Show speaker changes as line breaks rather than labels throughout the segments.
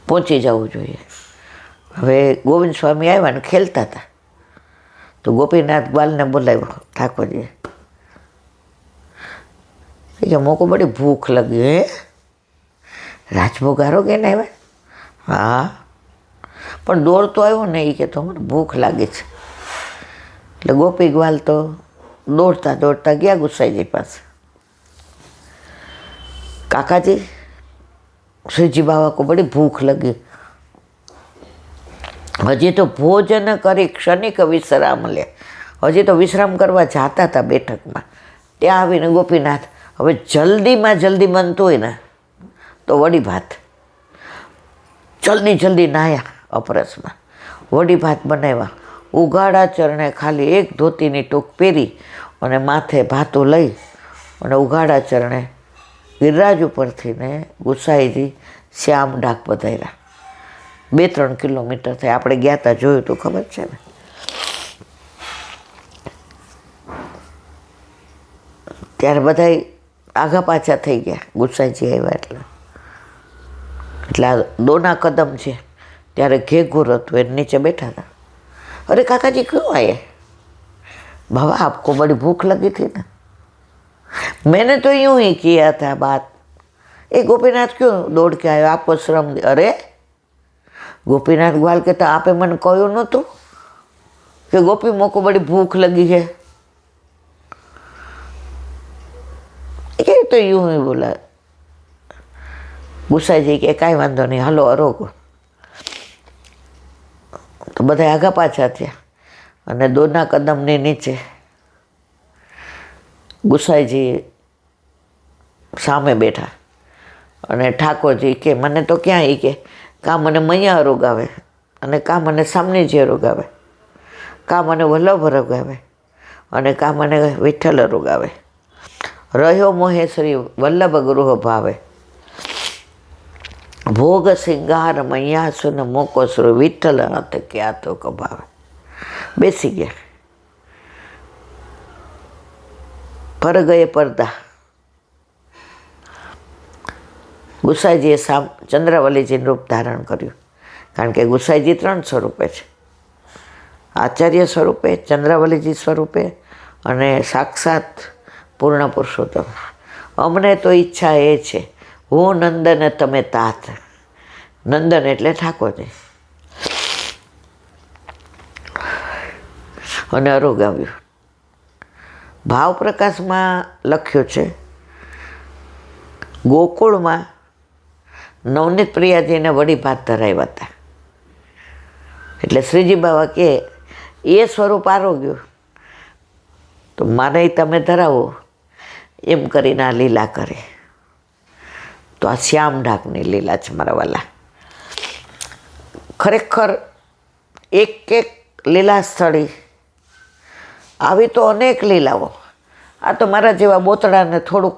પહોંચી જવું જોઈએ. હવે ગોવિંદ સ્વામી આવ્યા ને ખેલતા હતા, તો ગોપીનાથ ગ્વાલને બોલાવ્યો ઠાકોરજીએ કે મોકો બડી ભૂખ લગી હે, રાજભોગ હારો કે ને આવ્યા? હા, પણ દોડતો આવ્યો ને એ કે તો મને ભૂખ લાગે છે. એટલે ગોપી ગ્વાલ તો દોડતા દોડતા ગયા ગુસાઈજી પાસે. કાકાજી, શ્રીજી બાबा को बड़ी भूख लगी, હજી તો ભોજન કરી ક્ષણિક વિશ્રામ લે. હજી તો વિશ્રામ કરવા જતા હતા બેઠકમાં. ત્યાં આવીને ગોપીનાથ હવે જલ્દીમાં જલ્દી બનતું હોય ને તો વડી ભાત, જલ્દી નાહ્યા અપરસમાં, વડી ભાત બનાવ્યા. ઉઘાડા ચરણે ખાલી એક ધોતીની ટોક પહેરી અને માથે ભાતું લઈ અને ઉઘાડા ચરણે ગિરિરાજ ઉપરથી ને ગુસાઈજી શ્યામ ડાક પધાર્યા. 2-3 કિલોમીટર થાય. આપણે ગયા હતા, જોયું તો ખબર છે ને. ત્યારે બધા આગા પાછા થઈ ગયા ગુસાઈજી આવ્યા એટલે આ દોના કદમ છે ત્યારે ઘેઘુર હતું, એને નીચે બેઠા હતા. अरे काका जी क्यों आए? बाबा आपको बड़ी भूख लगी थी ना, मैंने तो यूं ही किया था बात. ये गोपीनाथ क्यों दौड़ के आयो, आपको श्रम? अरे गोपीनाथ ग्वाल के तो आपे मन कहू नतु कि गोपी मोको बड़ी भूख लगी है? ये तो यूं ही बोला. गुस्साजी के काई वांधो नहीं, हलो अरोगो. તો બધા આગા પાછા થયા અને દોના કદમની નીચે ગુસાઈજી સામે બેઠા અને ઠાકોરજી કે મને તો ક્યાં એ કે કાં મને મૈયા રોગાવે અને કાં મને સામનેજી રોગાવે, કાં મને વલ્લભ રોગાવે અને કાં મને વિઠ્ઠલ રોગાવે. રહ્યો મોહે શ્રી વલ્લભ ગૃહ ભાવે, ભોગ સિંગાર મૈયા સુન મોકો શ્રી વિઠ્ઠલ હાથ ક્યાં તો કભાવે. બેસી ગયા. પર ગયે પડદા. ગુસાઈજીએ ચંદ્રાવલીજીનું રૂપ ધારણ કર્યું, કારણ કે ગુસાઈજી 3 સ્વરૂપે છે. આચાર્ય સ્વરૂપે, ચંદ્રાવલીજી સ્વરૂપે અને સાક્ષાત પૂર્ણ પુરુષોત્તમ. અમને તો ઈચ્છા એ છે, હું નંદન તમે તાત. નંદન એટલે ઠાકોરજી. અને અરોગાવ્યું. ભાવ પ્રકાશમાં લખ્યું છે, ગોકુળમાં નવનીત પ્રિયાજીને વડી ભાત ધરાવ્યા હતા. એટલે શ્રીજી બાબા કે એ સ્વરૂપ આરોગ્યું તો મારે તમે ધરાવો એમ કરીને આ લીલા કરે. તો આ શ્યામ ઢાકની લીલા છે મારા વાલા. ખરેખર એક લીલા સ્થળી આવી તો અનેક લીલાઓ. આ તો મારા જેવા બોતડાને થોડુંક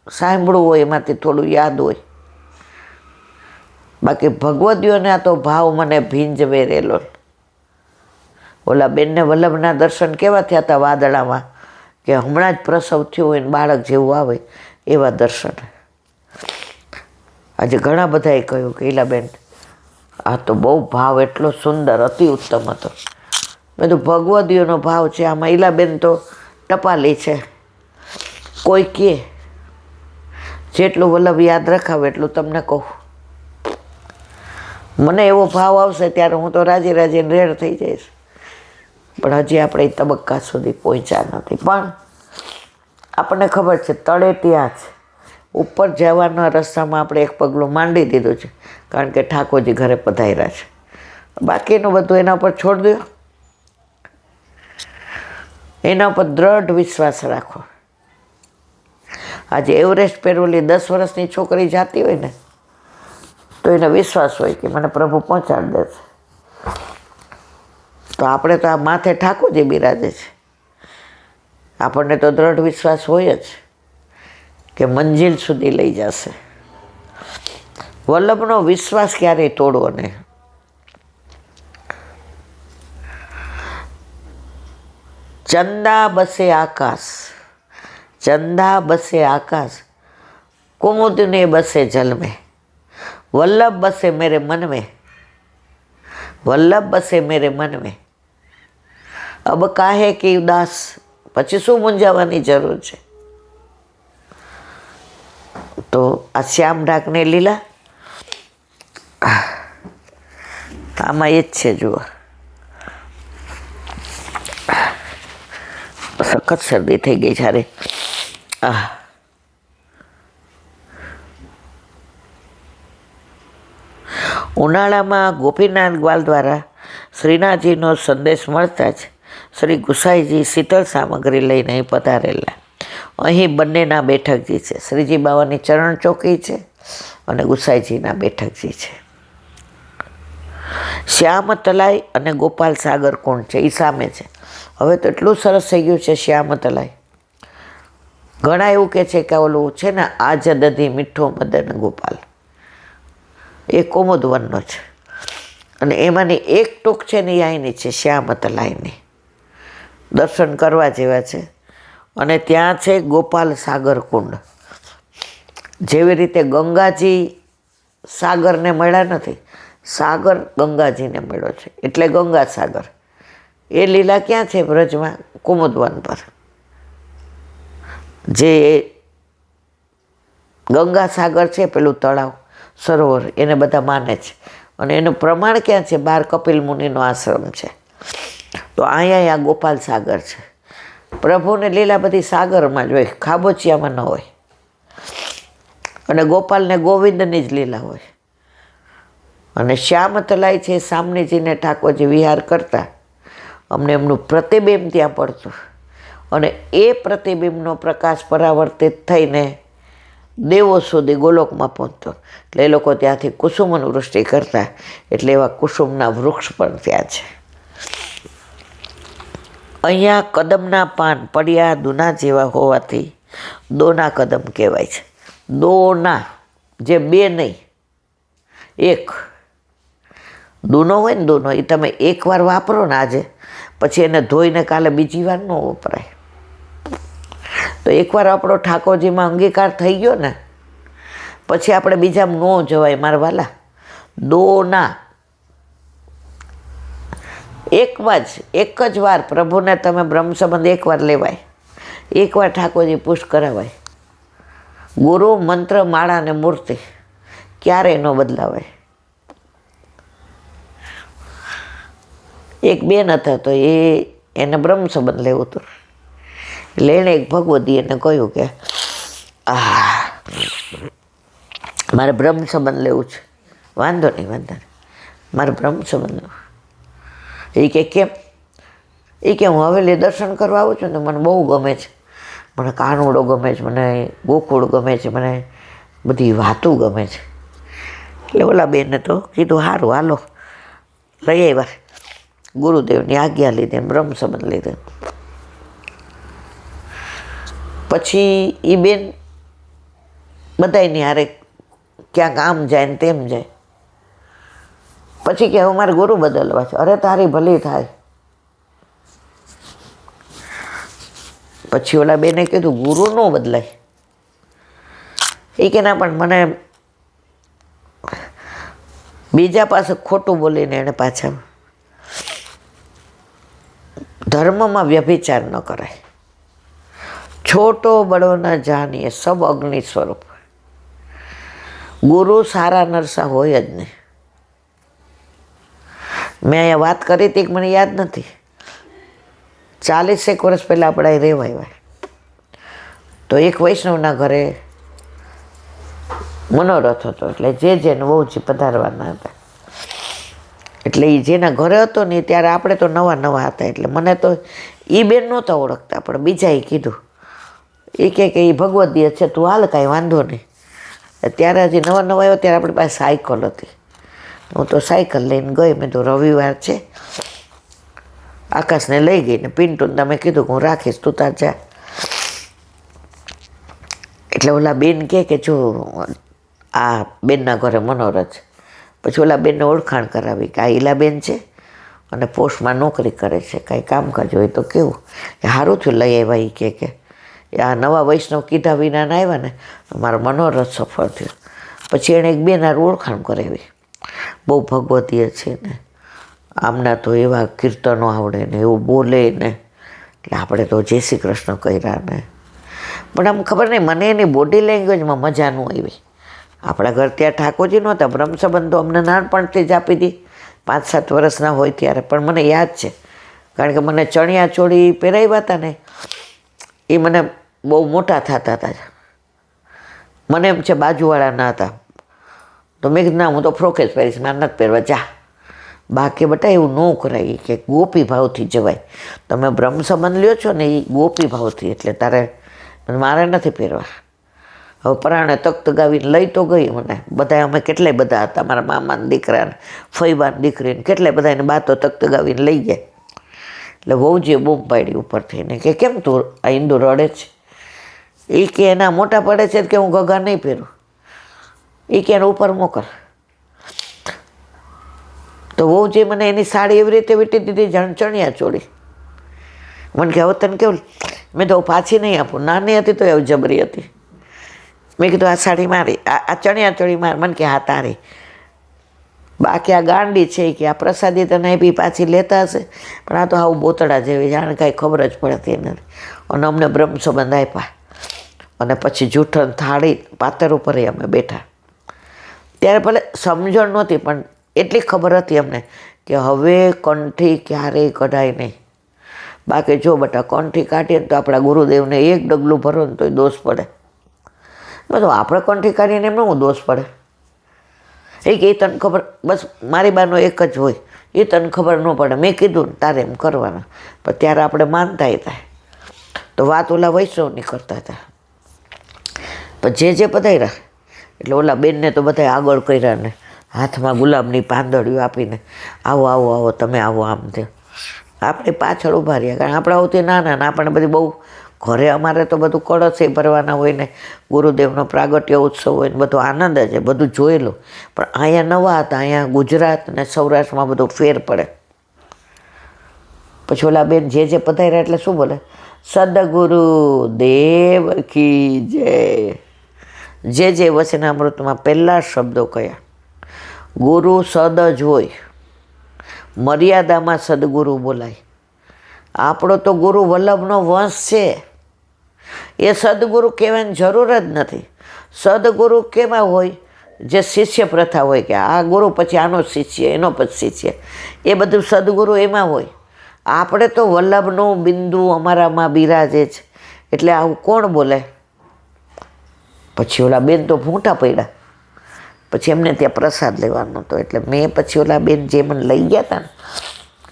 સાંભળવું હોય, એમાંથી થોડું યાદ હોય. બાકી ભગવદીઓને આ તો ભાવ મને ભીંજવે રેલો. ઓલા બેનને વલ્લભના દર્શન કેવા થયા હતા વાદળામાં, કે હમણાં જ પ્રસવ થયો હોય ને બાળક જેવું આવે એવા દર્શન. આજે ઘણા બધાએ કહ્યું કે ઈલાબેન આ તો બહુ ભાવ એટલો સુંદર અતિ ઉત્તમ હતો. મેં તો ભગવદીઓનો ભાવ છે આમાં. ઈલાબેન તો ટપાલી છે. કોઈ કહે જેટલું વલ્લભ યાદ રખાવે એટલું તમને કહું. મને એવો ભાવ આવશે ત્યારે હું તો રાજી રેડ થઈ જઈશ. પણ હજી આપણે એ તબક્કા સુધી પહોંચ્યા નથી. પણ આપણને ખબર છે તળે ત્યાં છે, ઉપર જવાના રસ્તામાં આપણે એક પગલું માંડી દીધું છે, કારણ કે ઠાકોરજી ઘરે પધાર્યા છે. બાકીનું બધું એના ઉપર છોડી દો. એના ઉપર દ્રઢ વિશ્વાસ રાખો. આજે એવરેસ્ટ પેરોલી 10 વર્ષની છોકરી જાતી હોય ને તો એને વિશ્વાસ હોય કે મને પ્રભુ પહોંચાડી દેશે. તો આપણે તો આ માથે ઠાકોરજી બિરાજે છે. આપણને તો દ્રઢ વિશ્વાસ હોય જ કે મંજિલ સુધી લઈ જશે. વલ્લભનો વિશ્વાસ ક્યારેય તોડવો નહીં. ચંદા બસે આકાશ, ચંદા બસે આકાશ, કુમુદને બસે જલ में, वल्लभ बसे मेरे मन में, वल्लभ बसे मेरे मन में, अब काहे कि उदास, પછી શું મૂંઝાવાની જરૂર છે? તો આ શ્યામ ઢાકને લીલા આમાં એ જ છે. જુઓ, સખત શરદી થઈ ગઈ જ્યારે. ઉનાળામાં ગોપીનાથ ગ્વાલ દ્વારા શ્રીનાથજીનો સંદેશ મળતા જ શ્રી ગુસાઈજી શીતળ સામગ્રી લઈને અહીં પધારેલા. અહીં બંનેના બેઠકજી છે. શ્રીજી બાવાની ચરણ ચોકી છે અને ગુસાઈજીના બેઠકજી છે. શ્યામ તલાઈ અને ગોપાલ સાગર કુંડ છે એ સામે છે. હવે તો એટલું સરસ થઈ ગયું છે શ્યામ તલાઈ. ઘણા એવું કહે છે કે ઓલું છે ને આજ દધી મીઠો મદન ગોપાલ, એ કુમુદવનનો છે અને એમાંની એક ટૂંક છે ને એ અહીંની છે શ્યામ તલાઈની. દર્શન કરવા જેવા છે. અને ત્યાં છે ગોપાલ સાગર કુંડ. જેવી રીતે ગંગાજી સાગરને મળ્યા નથી, સાગર ગંગાજીને મળ્યો છે એટલે ગંગા સાગર. એ લીલા ક્યાં છે? બ્રજમાં કુમુદવન પર. જે ગંગા સાગર છે પેલું તળાવ સરોવર એને બધા માને છે અને એનું પ્રમાણ ક્યાં છે? બહાર કપિલ મુનિનો આશ્રમ છે. તો અહીંયા આ ગોપાલ સાગર છે. પ્રભુને લીલા બધી સાગરમાં જ હોય, ખાબોચિયામાં ન હોય. અને ગોપાલને ગોવિંદની જ લીલા હોય. અને શ્યામ તલાઈ છે સામનેજીને ઠાકોરજી વિહાર કરતા અમને એમનું પ્રતિબિંબ ત્યાં પડતું અને એ પ્રતિબિંબનો પ્રકાશ પરાવર્તિત થઈને દેવો સુધી ગોલોકમાં પહોંચતો. એટલે એ લોકો ત્યાંથી કુસુમનું વૃષ્ટિ કરતા. એટલે એવા કુસુમના વૃક્ષ પણ ત્યાં છે. અહીંયા કદમના પાન પડ્યા દૂના જેવા હોવાથી દોના કદમ કહેવાય છે. દોના, જે બે નહીં એક. દૂનો હોય ને દૂનો, એ તમે એકવાર વાપરો ને આજે, પછી એને ધોઈને કાલે બીજી વાર ન વપરાય. તો એકવાર આપણો ઠાકોરજીમાં અંગીકાર થઈ ગયો ને પછી આપણે બીજામાં ન જવાય. મારા વાલા, દોના એક જ વાર પ્રભુને તમે બ્રહ્મ સંબંધ એકવાર લેવાય, એકવાર ઠાકોરજી પુષ્ટ કરાવાય. ગુરુ, મંત્ર, માળા અને મૂર્તિ ક્યારેય ન બદલાવાય. એક બેન હતા તો એને બ્રહ્મ સંબંધ લેવું હતું. એટલે એણે એક ભગવતી એને કહ્યું કે મારે બ્રહ્મ સંબંધ લેવું છે. વાંધો નહીં, મારે બ્રહ્મ સંબંધ. એ કે કેમ? એ કે હું હવેલી દર્શન કરવા આવું છું ને મને બહુ ગમે છે. મને કાનુડો ગમે છે, મને ગોકુળ ગમે છે, મને બધી વાતો ગમે છે. એટલે ઓલા બેને તો કીધું સારું હાલો લઈ આવ્યા. ગુરુદેવની આજ્ઞા લીધી, બ્રહ્મ સંબંધ લીધો. પછી એ બેન બધાયની હારે ક્યાંક આમ જાય ને તેમ જાય. પછી કે હવે મારે ગુરુ બદલવા છે. અરે તારી ભલી થાય. પછી ઓલા બેને કીધું ગુરુ ન બદલાય. એ કે ના, પણ મને બીજા પાસે ખોટું બોલીને એને પાછા. ધર્મમાં વ્યભિચાર ન કરાય. છોટો બડો ન જાણીએ સબ અગ્નિ સ્વરૂપ. ગુરુ સારા નરસા હોય જ નહીં. મેં અહીંયા વાત કરી હતી કે મને યાદ નથી, 40 વર્ષ પહેલાં આપણે અહીં રહેવા આવ્યા. તો એક વૈષ્ણવના ઘરે મનોરથ હતો. એટલે જેને બહુજી પધારવાના હતા. એટલે એ જેના ઘરે હતો ને ત્યારે આપણે તો નવા હતા. એટલે મને તો એ બેન નહોતા ઓળખતા, પણ બીજાએ કીધું. એ કે એ ભગવદીય છે, તું હાલ, કાંઈ વાંધો નહીં. ત્યારે હજી નવા આવ્યો ત્યારે આપણી પાસે સાયકલ હતી. હું તો સાયકલ લઈને ગઈ. મેં તો રવિવાર છે, આકાશને લઈ ગઈ ને પિન્ટુને તમે કીધું કે હું રાખીશ, તું તાર જા. એટલે ઓલા બેન કે જો આ બેનના ઘરે મનોરથ. પછી ઓલા બેનને ઓળખાણ કરાવી કે આ ઈલાબેન છે અને પોસ્ટમાં નોકરી કરે છે, કાંઈ કામકાજ હોય તો કેવું કે સારું થયું લઈ આવ્યા. એ કે આ નવા વૈષ્ણવ કીધા વિના આવ્યા ને તો મારો મનોરથ સફળ થયો. પછી એણે એક બેન હારું ઓળખાણ કરાવી, બહુ ભગવતીય છે ને, આમના તો એવા કીર્તનો આવડે ને એવું બોલે ને, એટલે આપણે તો જય શ્રી કૃષ્ણ કર્યા ને. પણ આમ ખબર નહીં, મને એની બોડી લેંગ્વેજમાં મજા ન આવી. આપણા ઘર ત્યાં ઠાકોરજી નહોતા, બ્રહ્મ સંબંધો અમને નાનપણથી જ આપી હતી, 5-7 વર્ષના હોય ત્યારે. પણ મને યાદ છે, કારણ કે મને ચણિયા ચોળી પહેરાવ્યા હતા ને, એ મને બહુ મોટા થતા હતા. મને એમ છે બાજુવાળા ના હતા, તો મેં કીધું ના, હું તો ફ્રોક જ પહેરીશ, મારે નથી પહેરવા, જા. બાકી બટા એવું ન કરાય કે ગોપી ભાવથી જવાય. તમે બ્રહ્મ સંબંધ લ્યો છો ને એ ગોપી ભાવથી, એટલે તારે મારે નથી પહેરવા. હવે પરાણે તખ્ત ગાવીને લઈ તો ગઈ મને, બધા અમે કેટલાય બધા હતા, મારા મામાના દીકરાને, ફઈબાની દીકરીને, કેટલાય બધા એને બાતો તખ્ત ગાવીને લઈ ગયા. એટલે વહુજીએ બૂમ પાડી ઉપરથી ને કે કેમ તું આ ઈંદુ રડે છે? એ કે એના મોટા પડે છે કે હું ઘઘા નહીં પહેરું, એ કે એને ઉપર મોકલ. તો વહુજી મને એની સાડી એવી રીતે વીટી દીધી જાણ ચણિયા ચોળી. મને કે હવે તને કેવું? મેં તો પાછી નહીં આપું, નાની હતી તો એવું જબરી હતી. મેં કીધું આ સાડી મારી, આ ચણિયા ચોળી મારી. મને કે હા તારી. બાકી આ ગાંડી છે કે આ પ્રસાદી તને બી પાછી લેતા હશે, પણ આ તો આવું બોતડા જેવી, જાણે કાંઈ ખબર જ પડતી નથી. અને અમને બ્રહ્મ સંબંધ આપ્યા, અને પછી જૂઠણ થાળી પાતર ઉપર અમે બેઠા. ત્યારે ભલે સમજણ નહોતી, પણ એટલી ખબર હતી અમને કે હવે કંઠી ક્યારેય કઢાય નહીં. બાકી જો બટા કંઠી કાઢીએ તો આપણા ગુરુદેવને એક ડગલું ભરો ને તોય દોષ પડે. મેં તો આપણે કંઠી કાઢીને એમને હું દોષ પડે? એ કે એ તને ખબર, બસ મારી બાનો એક જ હોય, એ તને ખબર ન પડે. મેં કીધું ને તારે એમ કરવાના, પણ ત્યારે આપણે માનતા હતા. તો વાત ઓલા વૈષ્ણવની કરતા હતા. પણ જે પધાર્યા એટલે ઓલા બેનને તો બધા આગળ કર્યા ને, હાથમાં ગુલાબની પાંદડીઓ આપીને આવો આવો આવો તમે આવો, આમ તે. આપણે પાછળ ઊભા રહ્યા, કારણ આપણે આવતી નાના ને આપણને બધી બહુ, ઘરે અમારે તો બધું કળશે ભરવાના હોય ને, ગુરુદેવનો પ્રાગટ્ય ઉત્સવ હોય ને, બધો આનંદ જ, બધું જોયેલું. પણ અહીંયા નવા હતા, અહીંયા ગુજરાત ને સૌરાષ્ટ્રમાં બધો ફેર પડે. પછી ઓલા બેન જે પધાર્યા એટલે શું બોલે? સદગુરુ દેવ કી જય. જે વચનામૃતમાં પહેલા શબ્દો કયા? ગુરુ સદ જ હોય, મર્યાદામાં સદગુરુ બોલાય. આપણો તો ગુરુ વલ્લભનો વંશ છે, એ સદગુરુ કહેવાની જરૂર જ નથી. સદગુરુ કેવા હોય? જે શિષ્ય પ્રથા હોય કે આ ગુરુ પછી આનો શિષ્ય, એનો પછી શિષ્ય, એ બધું સદગુરુ એમાં હોય. આપણે તો વલ્લભનું બિંદુ અમારામાં બિરાજે છે, એટલે આવું કોણ બોલે? પછી ઓલા બેન તો ભૂંટા પડ્યા. પછી એમને ત્યાં પ્રસાદ લેવાનો હતો, એટલે મેં પછી ઓલા બેન જે મને લઈ ગયા હતા ને,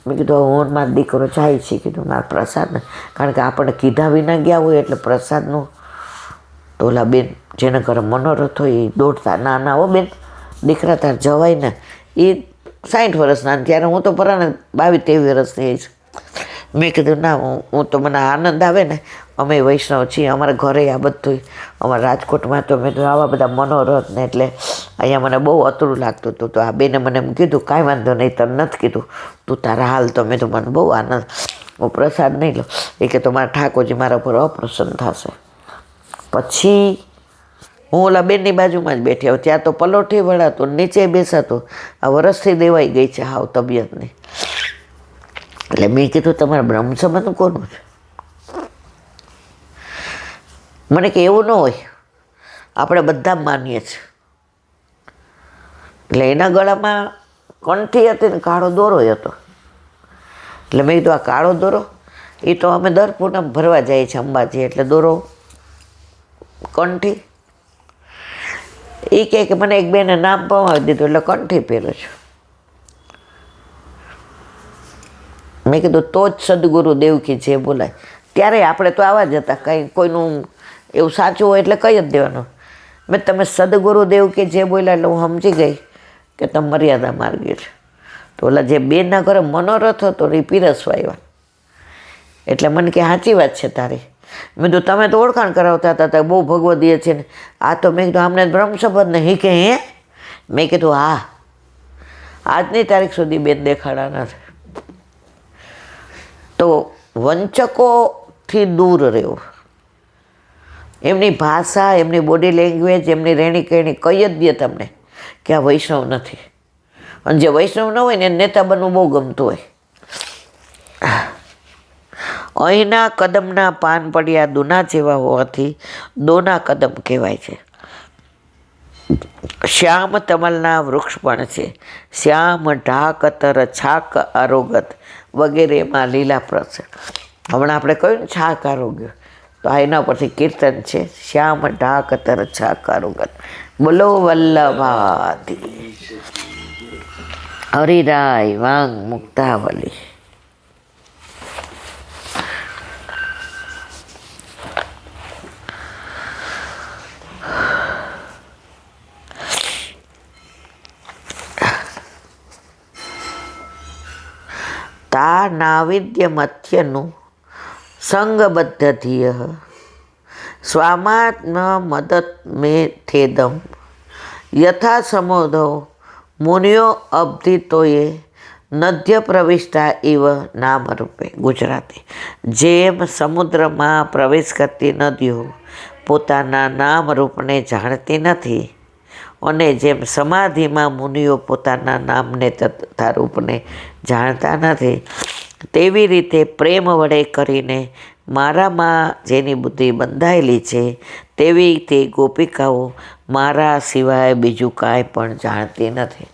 મેં કીધું હું મારો દીકરો જાય છે, કીધું મારા પ્રસાદ ને, કારણ કે આપણે કીધા વિના ગયા હોય એટલે પ્રસાદનું. તો ઓલા બેન જેના ઘરે મનોરથ હોય એ દોડતા, ના ના હો બેન, દીકરા તાર જવાય ને. એ 60 વર્ષના, ત્યારે હું તો પરાણે 22-23 વર્ષની છું. મેં કીધું ના, હું તો મને આનંદ આવે ને, અમે વૈષ્ણવ છીએ, અમારા ઘરે આ બધું, અમારા રાજકોટમાં તો મેં તો આવા બધા મનોરથ ને, એટલે અહીંયા મને બહુ અતરું લાગતું હતું. તો આ બેને મને એમ કીધું કાંઈ વાંધો નહીં, તને નથી કીધું, તું તારા હાલ. તો મેં તો મને બહુ આનંદ, હું પ્રસાદ નહીં લો. એ કે તો મારા ઠાકોરજી મારા ઉપર અપ્રસન્ન થશે. પછી હું ઓલા બેનની બાજુમાં જ બેઠી. હવે ત્યાં તો પલોઠી વળાતું, નીચે બેસાતું. આ વરસથી દેવાઈ ગઈ છે હાવ તબિયતની. એટલે મેં કીધું તમારા બ્રહ્મ સંબંધ કોનું છે? મને કે એવું ન હોય, આપણે બધા માનીએ છીએ. એટલે એના ગળામાં કંઠી હતી ને કાળો દોરો હતો. એટલે મેં કીધું આ કાળો દોરો, એ તો અમે દર પૂનમ ભરવા જઈએ છીએ અંબાજી, એટલે દોરો કંઠી. એ કહે કે મને એક બેને નામ પમાવી દીધું એટલે કંઠી પહેરું છું. મેં કીધું તો જ સદગુરુ દેવ કી જે બોલાય. ત્યારે આપણે તો આવા જ હતા, કંઈ કોઈનું એવું સાચું હોય એટલે કહી જ દેવાનું. મેં તમે સદગુરુ દેવ કે જે બોલ્યા એટલે હું સમજી ગઈ કે તમે મર્યાદા માર્ગી છે. તો ઓલા જે બેનના ઘરે મનોરથ હતો એ પીરસવા આવ્યા. એટલે મને કે સાચી વાત છે તારી. મેં કીધું તમે તો ઓળખાણ કરાવતા હતા, બહુ ભગવદીય છે ને. આ તો મેં કીધું આમને બ્રહ્મ સંબંધ નહીં કે હે? મેં કીધું હા, આજની તારીખ સુધી બેન દેખાડા નથી. તો વંચકોથી દૂર રહેવું એમની ભાષા, એમની બોડી લેંગ્વેજ, એમની રહેણી કહેણી કહી જ દે તમને કે આ વૈષ્ણવ નથી. અને જે વૈષ્ણવ ન હોય ને એને નેતા બનવું બહુ ગમતું હોય. અહીંના કદમના પાન પડ્યા દૂના જેવા હોવાથી દોના કદમ કહેવાય છે. શ્યામ તમલના વૃક્ષ પણ છે. શ્યામ ઢાકતર છાક આરોગત વગેરેમાં લીલા પ્રસ. હમણાં આપણે કહ્યું ને છાક આરોગ્ય, તો આ એના પરથી કીર્તન છે. શ્યામ ઢાકતર છાક આરોગત બોલો વલ્લભાથી હરિરાય વાંગ મુક્તાવલી. તા નાવિદ્ય મથ્યનું સંગબદ્ધ ધીય સ્વામાત્મ મદત મે થેદમ યથા સમોધો મુનિયો અબ્ધિતોએ નદ્ય પ્રવિષ્ટા ઇવ નામરૂપે. ગુજરાતી. જેમ સમુદ્રમાં પ્રવેશ કરતી નદીઓ પોતાના નામરૂપને જાણતી નથી અને જેમ સમાધિમાં મુનિઓ પોતાના નામને તથા રૂપને જાણતા નથી, તેવી રીતે પ્રેમ વડે કરીને મારામાં જેની બુદ્ધિ બંધાયેલી છે તેવી તે ગોપિકાઓ મારા સિવાય બીજું કાંઈ પણ જાણતી નથી.